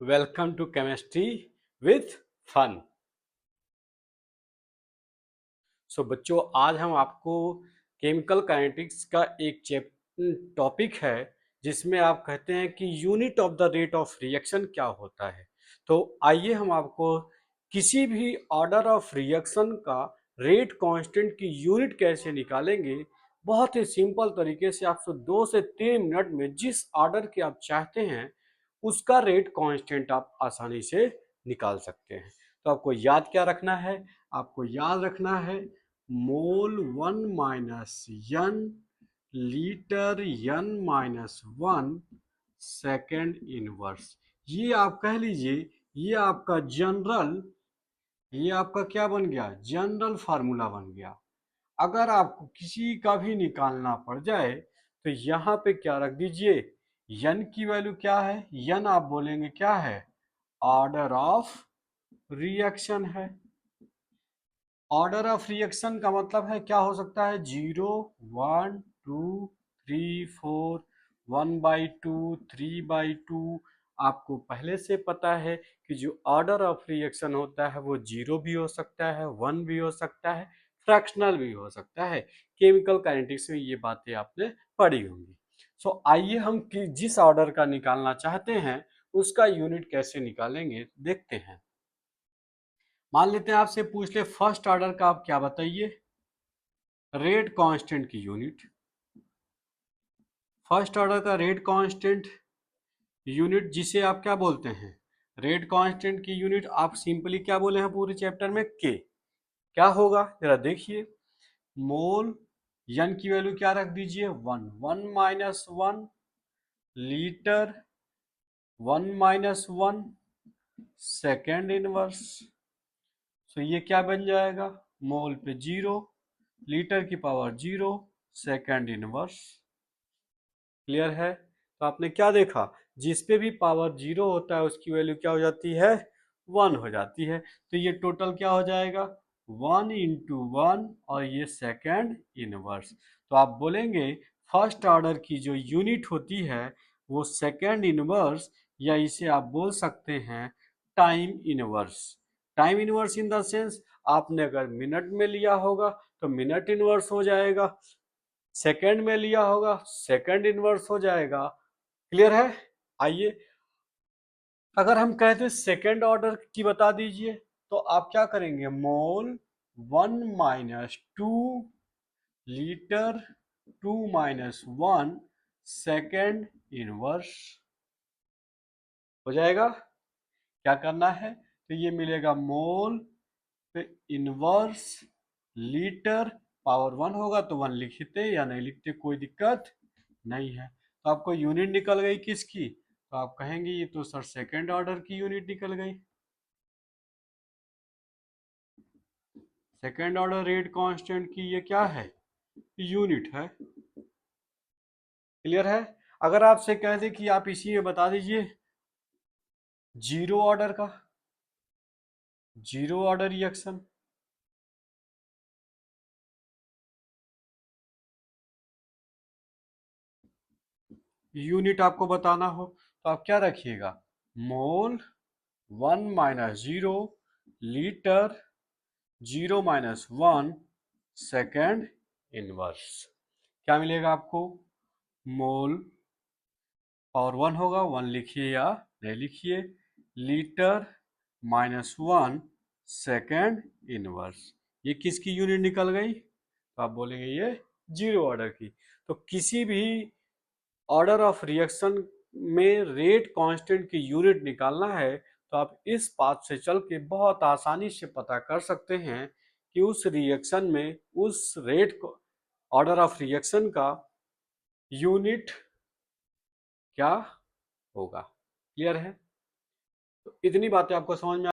Welcome to chemistry with fun. So बच्चों, आज हम आपको केमिकल काइनेटिक्स का एक टॉपिक है जिसमें आप कहते हैं कि unit of the rate of reaction क्या होता है। तो आइए हम आपको किसी भी ऑर्डर ऑफ रिएक्शन का रेट कांस्टेंट की यूनिट कैसे निकालेंगे, बहुत ही सिंपल तरीके से आपसे 2 से 3 मिनट में जिस ऑर्डर के आप चाहते हैं उसका रेट कांस्टेंट आप आसानी से निकाल सकते हैं। तो आपको याद क्या रखना है? आपको याद रखना है mole 1 minus n litre n minus 1 second inverse. ये आप कह लीजिए, ये आपका जनरल, ये आपका क्या बन गया? जनरल फार्मूला बन गया। अगर आपको किसी का भी निकालना पड़ जाए तो यहाँ पे क्या रख दीजिए, यन की वैल्यू क्या है? यन आप बोलेंगे क्या है? ऑर्डर ऑफ रिएक्शन है। ऑर्डर ऑफ रिएक्शन का मतलब है क्या हो सकता है? 0, 1, 2, 3, 4, 1/2, 3/2। आपको पहले से पता है कि जो ऑर्डर ऑफ रिएक्शन होता है वो 0 भी हो सकता है, 1 भी हो सकता है, फ्रैक्शनल भी हो सकता है। केमिकल काइनेटिक्स में ये बातें आपने पढ़ी होंगी। सो आइए हम जिस ऑर्डर का निकालना चाहते हैं उसका यूनिट कैसे निकालेंगे देखते हैं। मान लेते हैं आपसे पूछ ले फर्स्ट ऑर्डर का, आप क्या बताइए? रेट कांस्टेंट की यूनिट। फर्स्ट ऑर्डर का रेट कांस्टेंट यूनिट जिसे आप क्या बोलते हैं? रेट कांस्टेंट की यूनिट आप सिंपली क्या बोले हैं पूरे चैप्टर में? के। क्या होगा जरा देखिए। मोल यन की वैल्यू क्या रख दीजिए? 1, 1 minus 1 litre 1 minus 1 second inverse. तो ये क्या बन जाएगा? मोल पे 0, लीटर की पावर 0, सेकेंड इनवर्स। क्लियर है? तो आपने क्या देखा, जिस पे भी पावर 0 होता है उसकी वैल्यू क्या हो जाती है? 1 हो जाती है। तो ये टोटल क्या हो जाएगा? 1 इंटू 1 और ये सेकेंड इनवर्स। तो आप बोलेंगे फर्स्ट ऑर्डर की जो यूनिट होती है वो सेकेंड इनवर्स, या इसे आप बोल सकते हैं time inverse. Time inverse in the sense, आपने अगर मिनट में लिया होगा तो मिनट इनवर्स हो जाएगा, सेकंड में लिया होगा सेकंड इनवर्स हो जाएगा। क्लियर है? आइए, अगर हम कहते सेकंड ऑर्डर की बता दीजिए तो आप क्या करेंगे? मोल 1 minus 2 litre 2 minus 1 second inverse हो जाएगा। क्या करना है? तो ये मिलेगा मोल पे इनवर्स लीटर, पावर 1 होगा तो 1 लिखते या नहीं लिखते कोई दिक्कत नहीं है। तो आपको यूनिट निकल गई किसकी? तो आप कहेंगे ये तो सर सेकेंड ऑर्डर की यूनिट निकल गई। सेकेंड ऑर्डर रेट कांस्टेंट की ये क्या है? यूनिट है। क्लियर है? अगर आपसे कह दे कि आप इसी में बता दीजिए जीरो ऑर्डर का, जीरो ऑर्डर रिएक्शन, यूनिट आपको बताना हो तो आप क्या रखिएगा? मोल 1 minus 0 litre 0 minus 1 second inverse. क्या मिलेगा आपको? मोल पावर 1 होगा, 1 लिखिए या नहीं लिखिए, लीटर माइनस 1 सेकेंड इनवर्स। ये किसकी यूनिट निकल गई? तो आप बोलेंगे ये जीरो ऑर्डर की। तो किसी भी ऑर्डर ऑफ रिएक्शन में रेट कांस्टेंट की यूनिट निकालना है तो आप इस पाथ से चल के बहुत आसानी से पता कर सकते हैं कि उस रिएक्शन में उस रेट को ऑर्डर ऑफ रिएक्शन का यूनिट क्या होगा। क्लियर है? तो इतनी बातें आपको समझ में